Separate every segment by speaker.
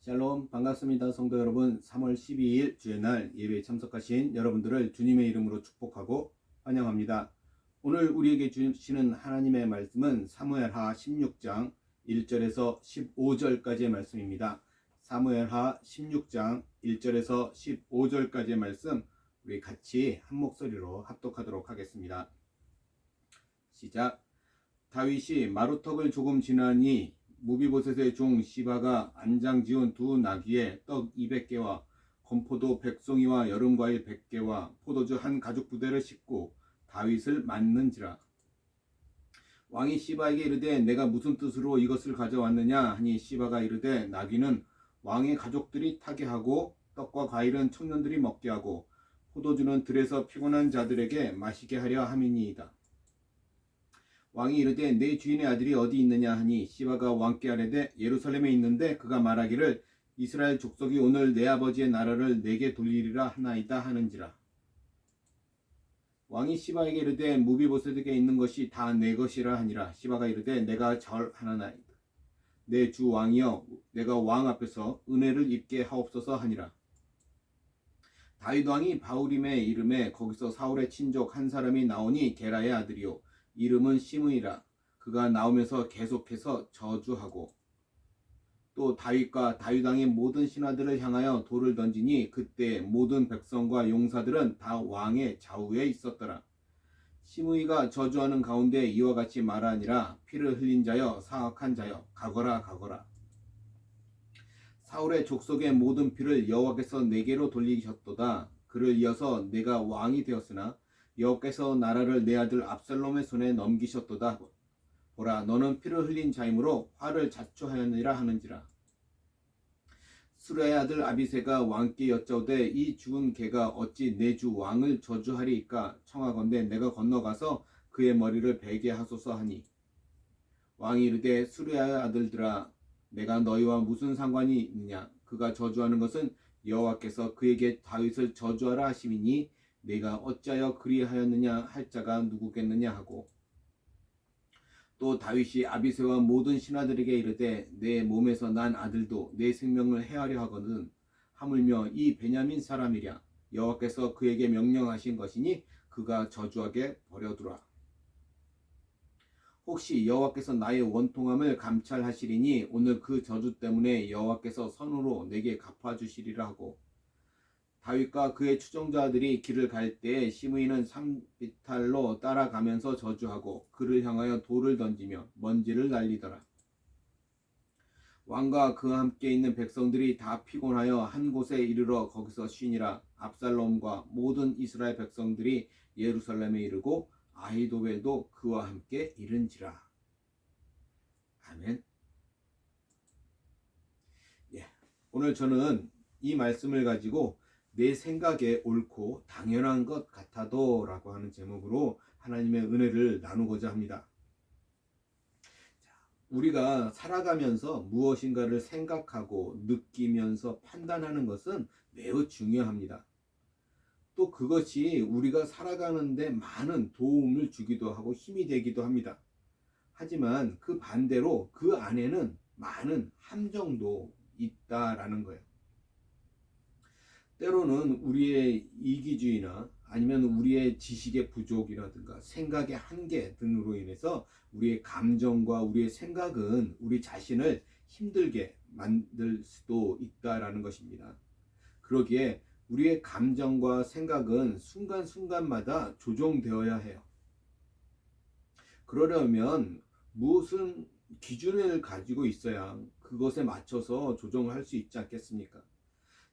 Speaker 1: 샬롬, 반갑습니다. 성도 여러분, 3월 12일 주의 날 예배에 참석하신 여러분들을 주님의 이름으로 축복하고 환영합니다. 오늘 우리에게 주시는 하나님의 말씀은 사무엘하 16장 1절에서 15절까지의 말씀입니다. 사무엘하 16장 1절에서 15절까지의 말씀, 우리 같이 한 목소리로 합독하도록 하겠습니다. 시작. 다윗이 마루턱을 조금 지나니 무비보셋의 종 시바가 안장 지은 두 나귀에 떡 200개와 건포도 100송이와 여름과일 100개와 포도주 한 가죽 부대를 싣고 다윗을 맞는지라. 왕이 시바에게 이르되 내가 무슨 뜻으로 이것을 가져왔느냐 하니 시바가 이르되 나귀는 왕의 가족들이 타게 하고 떡과 과일은 청년들이 먹게 하고 포도주는 들에서 피곤한 자들에게 마시게 하려 함이니이다. 왕이 이르되 내 주인의 아들이 어디 있느냐 하니 시바가 왕께 아뢰되 예루살렘에 있는데 그가 말하기를 이스라엘 족속이 오늘 내 아버지의 나라를 내게 돌리리라 하나이다 하는지라. 왕이 시바에게 이르되 무비보셋에게 있는 것이 다 내 것이라 하니라. 시바가 이르되 내가 절하나이다. 내 주 왕이여 내가 왕 앞에서 은혜를 입게 하옵소서 하니라. 다윗 왕이 바울임에 이름에 거기서 사울의 친족 한 사람이 나오니 게라의 아들이요 이름은 시므이라. 그가 나오면서 계속해서 저주하고 또 다윗과 다윗 왕의 모든 신하들을 향하여 돌을 던지니 그때 모든 백성과 용사들은 다 왕의 좌우에 있었더라. 시므이가 저주하는 가운데 이와 같이 말하니라. 피를 흘린 자여 사악한 자여 가거라 가거라. 사울의 족속의 모든 피를 여호와께서 내게로 돌리셨도다. 그를 이어서 내가 왕이 되었으나 여호와께서 나라를 내 아들 압살롬의 손에 넘기셨도다. 보라 너는 피를 흘린 자이므로 화를 자초하였느니라 하는지라. 수레의 아들 아비새가 왕께 여짜오되 이 죽은 개가 어찌 내 주 왕을 저주하리이까 청하건대 내가 건너가서 그의 머리를 베게 하소서 하니 왕이 이르되 수레의 아들들아 내가 너희와 무슨 상관이 있느냐. 그가 저주하는 것은 여호와께서 그에게 다윗을 저주하라 하심이니 내가 어찌하여 그리하였느냐 할 자가 누구겠느냐 하고 또 다윗이 아비새와 모든 신하들에게 이르되 내 몸에서 난 아들도 내 생명을 해하려 하거든 하물며 이 베냐민 사람이랴. 여호와께서 그에게 명령하신 것이니 그가 저주하게 버려두라. 혹시 여호와께서 나의 원통함을 감찰하시리니 오늘 그 저주 때문에 여호와께서 선으로 내게 갚아주시리라 하고 다윗과 그의 추종자들이 길을 갈 때에 시므이는 산비탈로 따라가면서 저주하고 그를 향하여 돌을 던지며 먼지를 날리더라. 왕과 그와 함께 있는 백성들이 다 피곤하여 한 곳에 이르러 거기서 쉬니라. 압살롬과 모든 이스라엘 백성들이 예루살렘에 이르고 아히도벨도 그와 함께 이른지라. 아멘. 오늘 저는 이 말씀을 가지고 내 생각에 옳고 당연한 것 같아도 라고 하는 제목으로 하나님의 은혜를 나누고자 합니다. 우리가 살아가면서 무엇인가를 생각하고 느끼면서 판단하는 것은 매우 중요합니다. 또 그것이 우리가 살아가는데 많은 도움을 주기도 하고 힘이 되기도 합니다. 하지만 그 반대로 그 안에는 많은 함정도 있다라는 거예요. 때로는 우리의 이기주의나 아니면 우리의 지식의 부족이라든가 생각의 한계 등으로 인해서 우리의 감정과 우리의 생각은 우리 자신을 힘들게 만들 수도 있다라는 것입니다. 그러기에 우리의 감정과 생각은 순간순간마다 조정되어야 해요. 그러려면 무슨 기준을 가지고 있어야 그것에 맞춰서 조정할 수 있지 않겠습니까?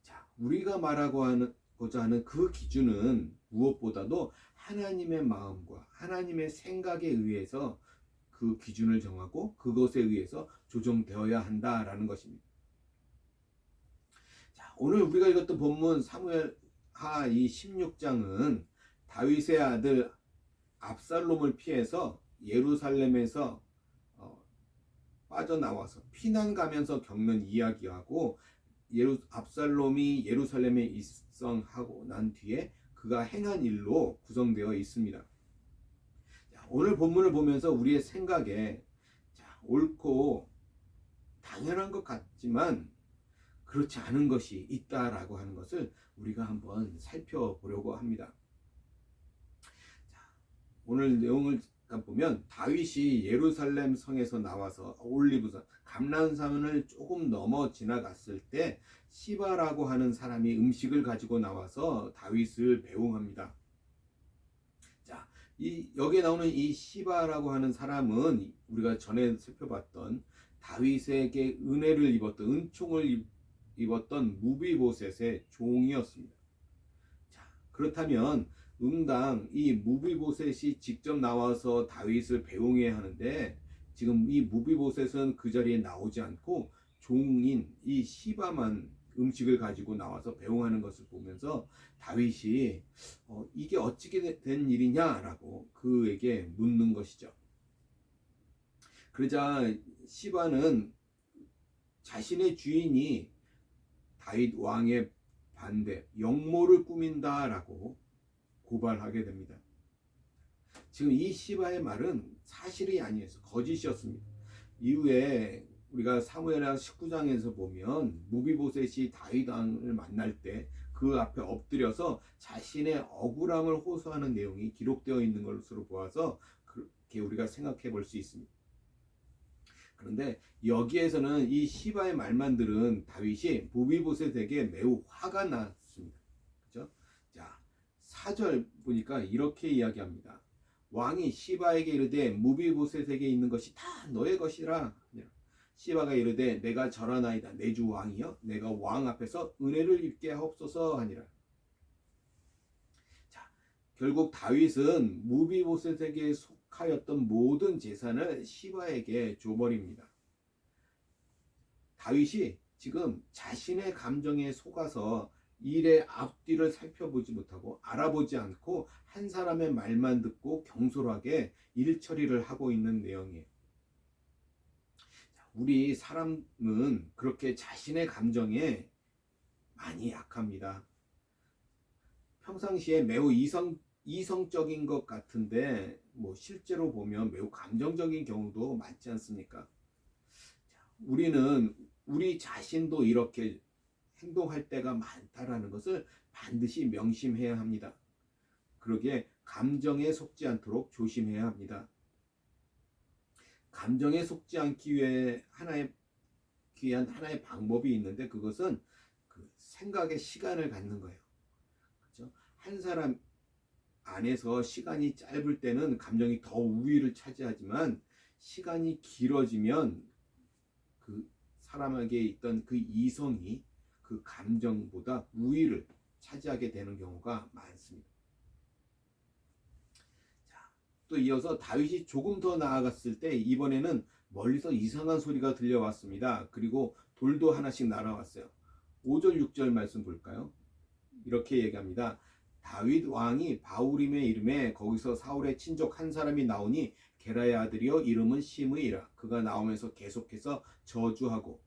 Speaker 1: 자, 우리가 말하고자 하는 그 기준은 무엇보다도 하나님의 마음과 하나님의 생각에 의해서 그 기준을 정하고 그것에 의해서 조정되어야 한다라는 것입니다. 자, 오늘 우리가 읽었던 본문 사무엘하 이 16장은 다윗의 아들 압살롬을 피해서 예루살렘에서 빠져나와서 피난 가면서 겪는 이야기하고 압살롬이 예루살렘에 입성하고 난 뒤에 그가 행한 일로 구성되어 있습니다. 오늘 본문을 보면서 우리의 생각에 옳고 당연한 것 같지만 그렇지 않은 것이 있다라고 하는 것을 우리가 한번 살펴보려고 합니다. 오늘 내용을 보면 다윗이 예루살렘 성에서 나와서 올리브산 감람산을 조금 넘어 지나갔을 때 시바라고 하는 사람이 음식을 가지고 나와서 다윗을 배웅합니다. 자, 여기에 나오는 이 시바라고 하는 사람은 우리가 전에 살펴봤던 다윗에게 은혜를 입었던 은총을 입었던 무비보셋의 종이었습니다. 자, 그렇다면 응당 이 무비보셋이 직접 나와서 다윗을 배웅해야 하는데 지금 이 무비보셋은 그 자리에 나오지 않고 종인 이 시바만 음식을 가지고 나와서 배웅하는 것을 보면서 다윗이 이게 어찌게 된 일이냐라고 그에게 묻는 것이죠. 그러자 시바는 자신의 주인이 다윗 왕의 반대, 역모를 꾸민다라고 고발하게 됩니다. 지금 이 시바의 말은 사실이 아니었어요. 거짓이었습니다. 이후에 우리가 사무엘하 19장에서 보면 무비보셋이 다윗 왕을 만날 때 그 앞에 엎드려서 자신의 억울함을 호소하는 내용이 기록되어 있는 것으로 보아서 그렇게 우리가 생각해 볼 수 있습니다. 그런데 여기에서는 이 시바의 말만 들은 다윗이 무비보셋에게 매우 화가 났습니다. 그렇죠? 자, 4절 보니까 이렇게 이야기합니다. 왕이 시바에게 이르되 무비보셋에게 있는 것이 다 너의 것이라. 시바가 이르되 내가 절하나이다. 내 주 왕이여 내가 왕 앞에서 은혜를 입게 하옵소서 하니라. 자, 결국 다윗은 무비보셋에게 속하였던 모든 재산을 시바에게 줘버립니다. 다윗이 지금 자신의 감정에 속아서 일의 앞뒤를 살펴보지 못하고 알아보지 않고 한 사람의 말만 듣고 경솔하게 일 처리를 하고 있는 내용이에요. 우리 사람은 그렇게 자신의 감정에 많이 약합니다. 평상시에 매우 이성적인 것 같은데 실제로 보면 매우 감정적인 경우도 많지 않습니까? 우리는 우리 자신도 이렇게 행동할 때가 많다라는 것을 반드시 명심해야 합니다. 그러기에 감정에 속지 않도록 조심해야 합니다. 감정에 속지 않기 위해 하나의 방법이 있는데 그것은 그 생각의 시간을 갖는 거예요. 그렇죠? 한 사람 안에서 시간이 짧을 때는 감정이 더 우위를 차지하지만 시간이 길어지면 그 사람에게 있던 그 이성이 그 감정보다 우위를 차지하게 되는 경우가 많습니다. 또 이어서 다윗이 조금 더 나아갔을 때 이번에는 멀리서 이상한 소리가 들려왔습니다. 그리고 돌도 하나씩 날아왔어요. 5절 6절 말씀 볼까요? 이렇게 얘기합니다. 다윗 왕이 바우림에 이름에 거기서 사울의 친족 한 사람이 나오니 게라의 아들이요 이름은 시므이라. 그가 나오면서 계속해서 저주하고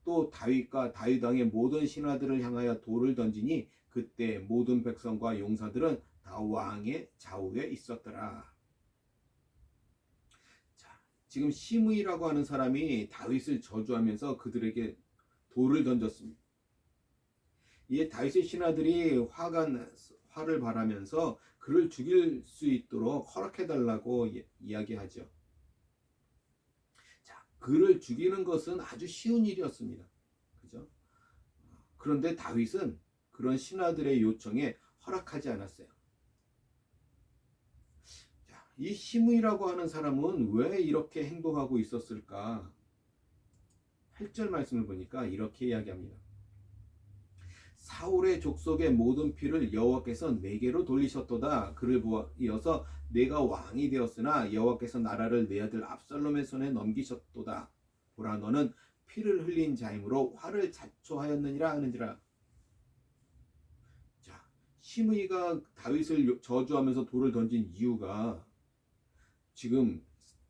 Speaker 1: 또 다윗과 다윗 왕의 모든 신하들을 향하여 돌을 던지니 그때 모든 백성과 용사들은 다 왕의 좌우에 있었더라. 지금 시므이라고 하는 사람이 다윗을 저주하면서 그들에게 돌을 던졌습니다. 이에 다윗의 신하들이 화를 발하면서 그를 죽일 수 있도록 허락해달라고 이야기하죠. 자, 그를 죽이는 것은 아주 쉬운 일이었습니다. 그죠? 그런데 다윗은 그런 신하들의 요청에 허락하지 않았어요. 이 시므이라고 하는 사람은 왜 이렇게 행동하고 있었을까? 8절 말씀을 보니까 이렇게 이야기합니다. 사울의 족속의 모든 피를 여호와께서 내게로 돌리셨도다. 그를 이어서 내가 왕이 되었으나 여호와께서 나라를 내 아들 압살롬의 손에 넘기셨도다. 보라 너는 피를 흘린 자이므로 화를 자초하였느니라 하는지라. 자, 시므이가 다윗을 저주하면서 돌을 던진 이유가 지금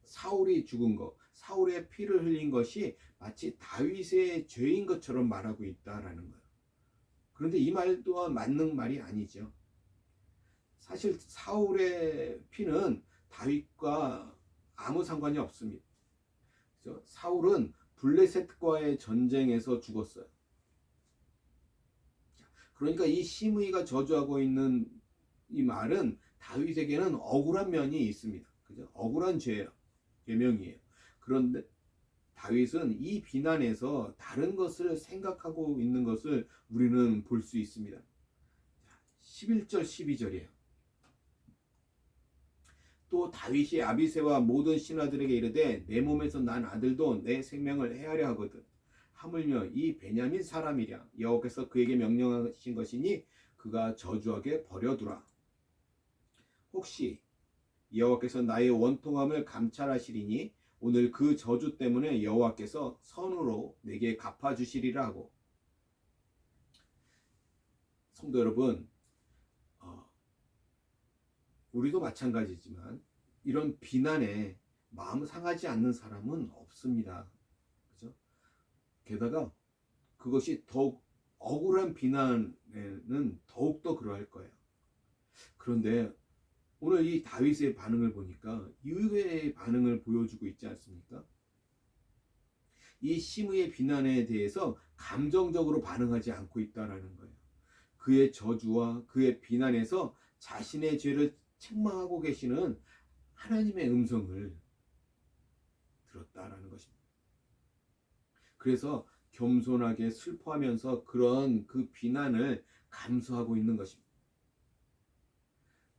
Speaker 1: 사울이 죽은 것, 사울의 피를 흘린 것이 마치 다윗의 죄인 것처럼 말하고 있다라는 거예요. 그런데 이 말 또한 맞는 말이 아니죠. 사실 사울의 피는 다윗과 아무 상관이 없습니다. 그래서 사울은 블레셋과의 전쟁에서 죽었어요. 그러니까 이 시므이가 저주하고 있는 이 말은 다윗에게는 억울한 면이 있습니다. 그죠? 억울한 죄명이에요. 그런데 다윗은 이 비난에서 다른 것을 생각하고 있는 것을 우리는 볼 수 있습니다. 11절 12절이에요. 또 다윗이 아비새와 모든 신하들에게 이르되 내 몸에서 난 아들도 내 생명을 해하려 하거든. 하물며 이 베냐민 사람이랴. 여호와께서 그에게 명령하신 것이니 그가 저주하게 버려두라. 혹시 여호와께서 나의 원통함을 감찰하시리니 오늘 그 저주 때문에 여호와께서 선으로 내게 갚아주시리라 하고. 성도 여러분, 우리도 마찬가지지만 이런 비난에 마음 상하지 않는 사람은 없습니다. 그죠? 게다가 그것이 더욱 억울한 비난에는 더욱더 그러할 거예요. 그런데 오늘 이 다윗의 반응을 보니까 의외의 반응을 보여주고 있지 않습니까? 이 시므의 비난에 대해서 감정적으로 반응하지 않고 있다는 거예요. 그의 저주와 그의 비난에서 자신의 죄를 책망하고 계시는 하나님의 음성을 들었다라는 것입니다. 그래서 겸손하게 슬퍼하면서 그런 그 비난을 감수하고 있는 것입니다.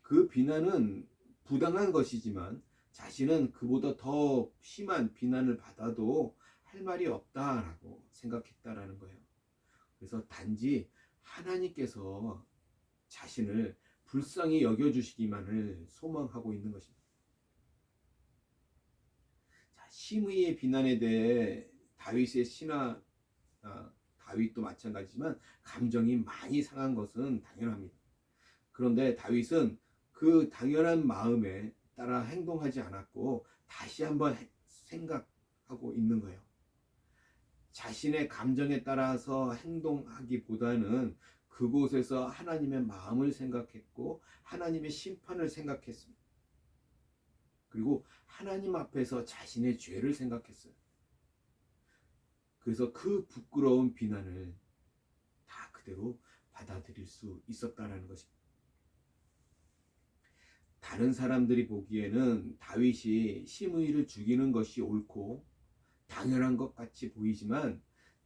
Speaker 1: 그 비난은 부당한 것이지만 자신은 그보다 더 심한 비난을 받아도 할 말이 없다라고 생각했다라는 거예요. 그래서 단지 하나님께서 자신을 불쌍히 여겨주시기만을 소망하고 있는 것입니다. 자, 시므이의 비난에 대해 다윗의 신하, 다윗도 마찬가지지만 감정이 많이 상한 것은 당연합니다. 그런데 다윗은 그 당연한 마음에 따라 행동하지 않았고 다시 한번 생각하고 있는 거예요. 자신의 감정에 따라서 행동하기보다는 그곳에서 하나님의 마음을 생각했고 하나님의 심판을 생각했습니다. 그리고 하나님 앞에서 자신의 죄를 생각했어요. 그래서 그 부끄러운 비난을 다 그대로 받아들일 수 있었다는 것입니다. 다른 사람들이 보기에는 다윗이 시므이를 죽이는 것이 옳고 당연한 것 같이 보이지만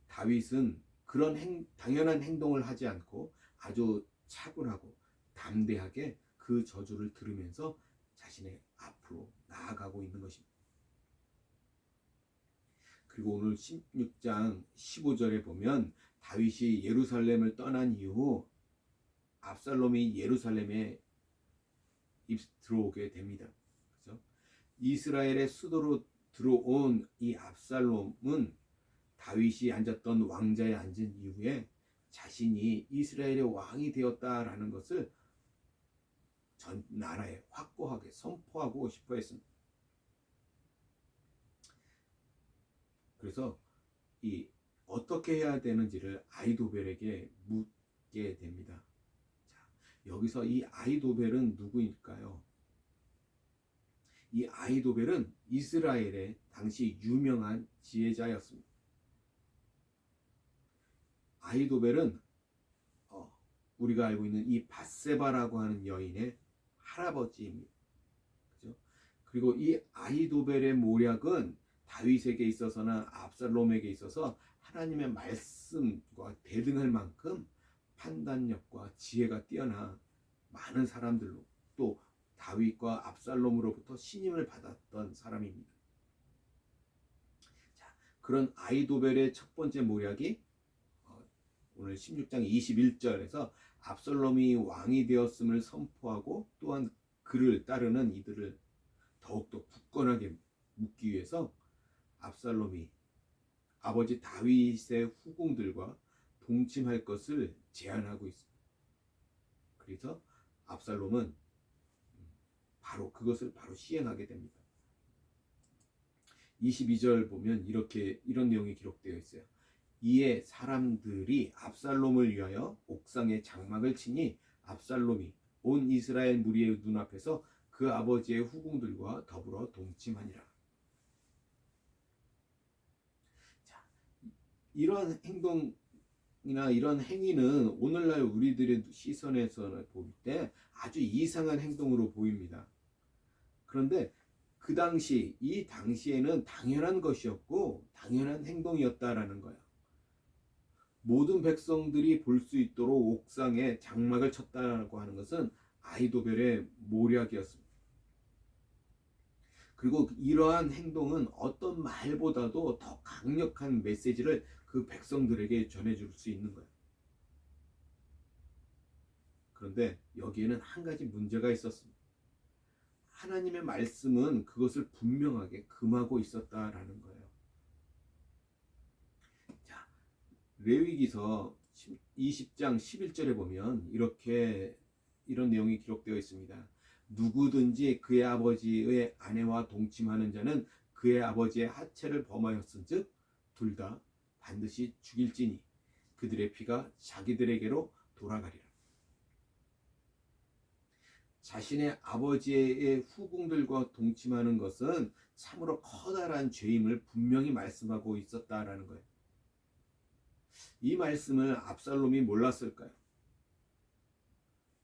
Speaker 1: 다윗은 그런 당연한 행동을 하지 않고 아주 차분하고 담대하게 그 저주를 들으면서 자신의 앞으로 나아가고 있는 것입니다. 그리고 오늘 16장 15절에 보면 다윗이 예루살렘을 떠난 이후 압살롬이 예루살렘에 들어오게 됩니다. 그렇죠? 이스라엘의 수도로 들어온 이 압살롬은 다윗이 앉았던 왕자에 앉은 이후에 자신이 이스라엘의 왕이 되었다라는 것을 전 나라에 확고하게 선포하고 싶어 했습니다. 그래서 이 어떻게 해야 되는지를 아히도벨에게 묻게 됩니다. 자, 여기서 이 아히도벨은 누구일까요? 이 아히도벨은 이스라엘의 당시 유명한 지혜자였습니다. 아히도벨은 우리가 알고 있는 이 밧세바라고 하는 여인의 할아버지입니다. 그죠? 그리고 이 아히도벨의 모략은 다윗에게 있어서나 압살롬에게 있어서 하나님의 말씀과 대등할 만큼 판단력과 지혜가 뛰어나 많은 사람들로 또 다윗과 압살롬으로부터 신임을 받았던 사람입니다. 자, 그런 아히도벨의 첫 번째 모략이 오늘 16장 21절에서 압살롬이 왕이 되었음을 선포하고 또한 그를 따르는 이들을 더욱더 굳건하게 묶기 위해서 압살롬이 아버지 다윗의 후궁들과 동침할 것을 제안하고 있습니다. 그래서 압살롬은 그것을 바로 시행하게 됩니다. 22절 보면 이런 내용이 기록되어 있어요. 이에 사람들이 압살롬을 위하여 옥상에 장막을 치니 압살롬이 온 이스라엘 무리의 눈앞에서 그 아버지의 후궁들과 더불어 동침하니라. 자, 이러한 행동을 이나 이런 행위는 오늘날 우리들의 시선에서 볼 때 아주 이상한 행동으로 보입니다. 그런데 이 당시에는 당연한 것이었고 당연한 행동이었다라는 거예요. 모든 백성들이 볼 수 있도록 옥상에 장막을 쳤다라고 하는 것은 아히도벨의 모략이었습니다. 그리고 이러한 행동은 어떤 말보다도 더 강력한 메시지를 그 백성들에게 전해줄 수 있는 거예요. 그런데 여기에는 한 가지 문제가 있었습니다. 하나님의 말씀은 그것을 분명하게 금하고 있었다라는 거예요. 자, 레위기서 20장 11절에 보면 이런 내용이 기록되어 있습니다. 누구든지 그의 아버지의 아내와 동침하는 자는 그의 아버지의 하체를 범하였은즉 둘 다 반드시 죽일지니 그들의 피가 자기들에게로 돌아가리라. 자신의 아버지의 후궁들과 동침하는 것은 참으로 커다란 죄임을 분명히 말씀하고 있었다라는 거예요. 이 말씀을 압살롬이 몰랐을까요?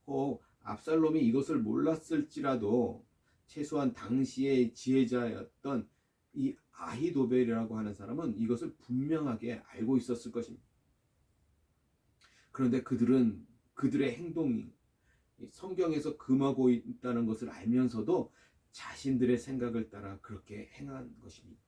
Speaker 1: 혹 압살롬이 이것을 몰랐을지라도 최소한 당시의 지혜자였던 이 아히도벨이라고 하는 사람은 이것을 분명하게 알고 있었을 것입니다. 그런데 그들의 행동이 성경에서 금하고 있다는 것을 알면서도 자신들의 생각을 따라 그렇게 행한 것입니다.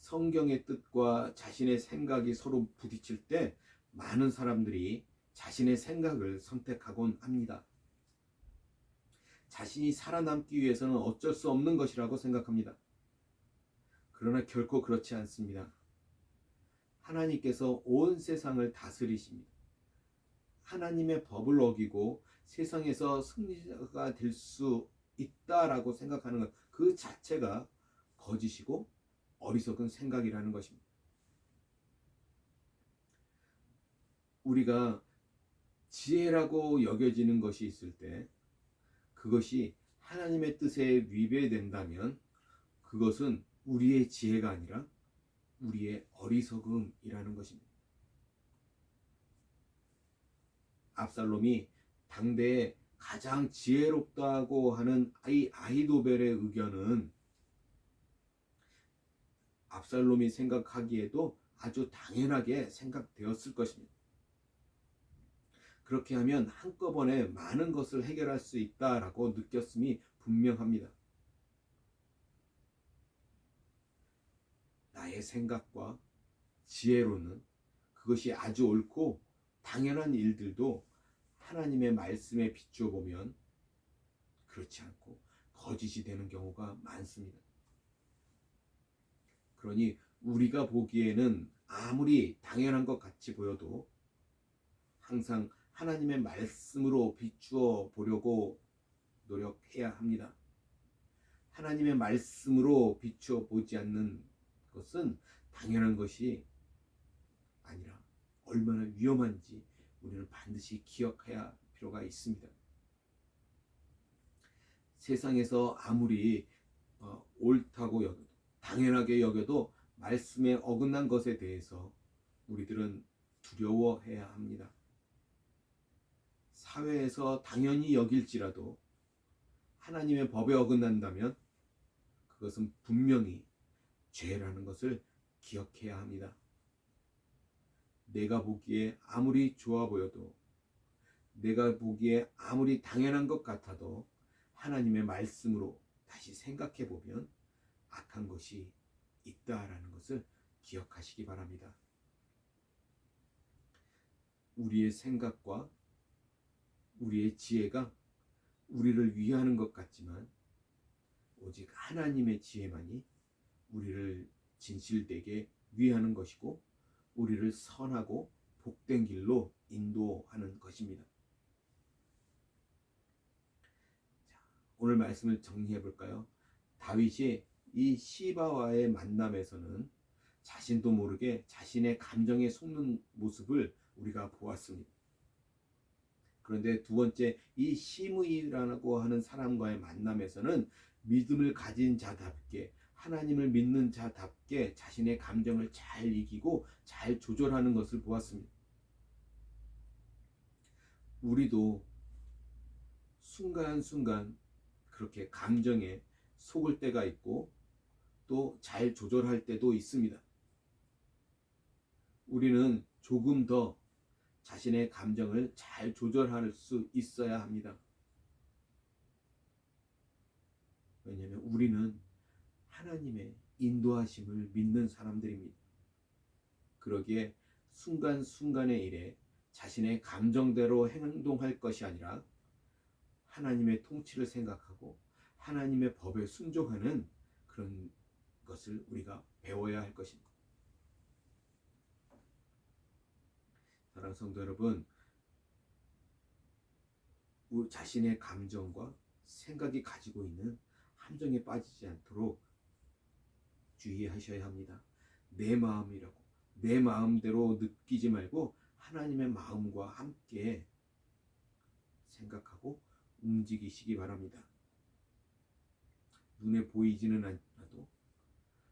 Speaker 1: 성경의 뜻과 자신의 생각이 서로 부딪힐 때 많은 사람들이 자신의 생각을 선택하곤 합니다. 자신이 살아남기 위해서는 어쩔 수 없는 것이라고 생각합니다. 그러나 결코 그렇지 않습니다. 하나님께서 온 세상을 다스리십니다. 하나님의 법을 어기고 세상에서 승리자가 될 수 있다라고 생각하는 것, 그 자체가 거짓이고 어리석은 생각이라는 것입니다. 우리가 지혜라고 여겨지는 것이 있을 때 그것이 하나님의 뜻에 위배된다면 그것은 우리의 지혜가 아니라 우리의 어리석음이라는 것입니다. 압살롬이 당대에 가장 지혜롭다고 하는 아히도벨의 의견은 압살롬이 생각하기에도 아주 당연하게 생각되었을 것입니다. 그렇게 하면 한꺼번에 많은 것을 해결할 수 있다라고 느꼈음이 분명합니다. 나의 생각과 지혜로는 그것이 아주 옳고 당연한 일들도 하나님의 말씀에 비추어 보면 그렇지 않고 거짓이 되는 경우가 많습니다. 그러니 우리가 보기에는 아무리 당연한 것 같이 보여도 항상 하나님의 말씀으로 비추어 보려고 노력해야 합니다. 하나님의 말씀으로 비추어 보지 않는 것은 당연한 것이 아니라 얼마나 위험한지 우리는 반드시 기억해야 할 필요가 있습니다. 세상에서 아무리 옳다고 여겨도 당연하게 여겨도 말씀에 어긋난 것에 대해서 우리들은 두려워해야 합니다. 사회에서 당연히 여길지라도 하나님의 법에 어긋난다면 그것은 분명히 죄라는 것을 기억해야 합니다. 내가 보기에 아무리 좋아 보여도 내가 보기에 아무리 당연한 것 같아도 하나님의 말씀으로 다시 생각해 보면 악한 것이 있다라는 것을 기억하시기 바랍니다. 우리의 생각과 우리의 지혜가 우리를 위하는 것 같지만 오직 하나님의 지혜만이 우리를 진실되게 위하는 것이고 우리를 선하고 복된 길로 인도하는 것입니다. 자, 오늘 말씀을 정리해 볼까요? 다윗이 이 시바와의 만남에서는 자신도 모르게 자신의 감정에 속는 모습을 우리가 보았습니다. 그런데 두 번째, 이 시므이라고 하는 사람과의 만남에서는 믿음을 가진 자답게 하나님을 믿는 자답게 자신의 감정을 잘 이기고 잘 조절하는 것을 보았습니다. 우리도 순간순간 그렇게 감정에 속을 때가 있고 또 잘 조절할 때도 있습니다. 우리는 조금 더 자신의 감정을 잘 조절할 수 있어야 합니다. 왜냐하면 우리는 하나님의 인도하심을 믿는 사람들입니다. 그러기에 순간순간의 일에 자신의 감정대로 행동할 것이 아니라 하나님의 통치를 생각하고 하나님의 법에 순종하는 그런 것을 우리가 배워야 할 것입니다. 사랑하는 성도 여러분, 우리 자신의 감정과 생각이 가지고 있는 함정에 빠지지 않도록 주의하셔야 합니다. 내 마음이라고 내 마음대로 느끼지 말고 하나님의 마음과 함께 생각하고 움직이시기 바랍니다. 눈에 보이지는 않아도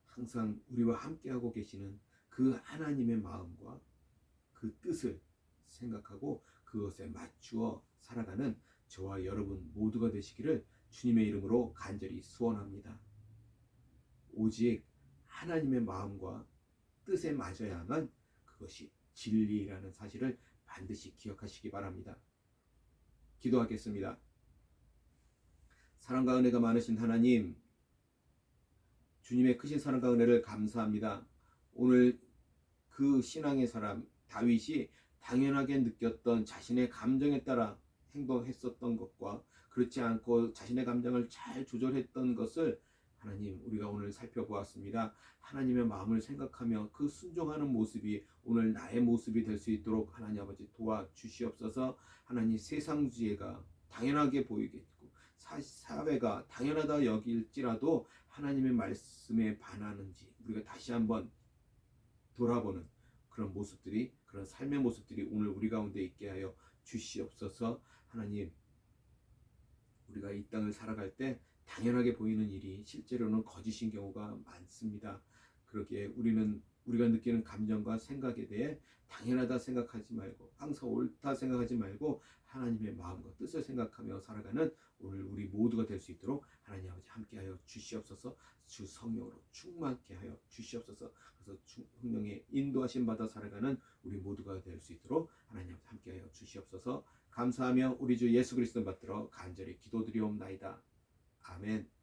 Speaker 1: 항상 우리와 함께하고 계시는 그 하나님의 마음과 그 뜻을 생각하고 그것에 맞추어 살아가는 저와 여러분 모두가 되시기를 주님의 이름으로 간절히 소원합니다. 오직 하나님의 마음과 뜻에 맞아야만 그것이 진리라는 사실을 반드시 기억하시기 바랍니다. 기도하겠습니다. 사랑과 은혜가 많으신 하나님, 주님의 크신 사랑과 은혜를 감사합니다. 오늘 그 신앙의 사람 다윗이 당연하게 느꼈던 자신의 감정에 따라 행동했었던 것과 그렇지 않고 자신의 감정을 잘 조절했던 것을 하나님 우리가 오늘 살펴보았습니다. 하나님의 마음을 생각하며 그 순종하는 모습이 오늘 나의 모습이 될 수 있도록 하나님 아버지 도와주시옵소서. 하나님 세상주의가 당연하게 보이겠고 사회가 당연하다 여길지라도 하나님의 말씀에 반하는지 우리가 다시 한번 돌아보는 그런 모습들이 그런 삶의 모습들이 오늘 우리 가운데 있게 하여 주시옵소서. 하나님 우리가 이 땅을 살아갈 때 당연하게 보이는 일이 실제로는 거짓인 경우가 많습니다. 그러기에 우리가 느끼는 감정과 생각에 대해 당연하다 생각하지 말고 항상 옳다 생각하지 말고 하나님의 마음과 뜻을 생각하며 살아가는 오늘 우리 모두가 될 수 있도록 하나님 아버지 함께하여 주시옵소서. 주 성령으로 충만케 하여 주시옵소서. 그래서 성령의 인도하심 받아 살아가는 우리 모두가 될 수 있도록 하나님 아버지 함께하여 주시옵소서. 감사하며 우리 주 예수 그리스도 받들어 간절히 기도드리옵나이다. 아멘.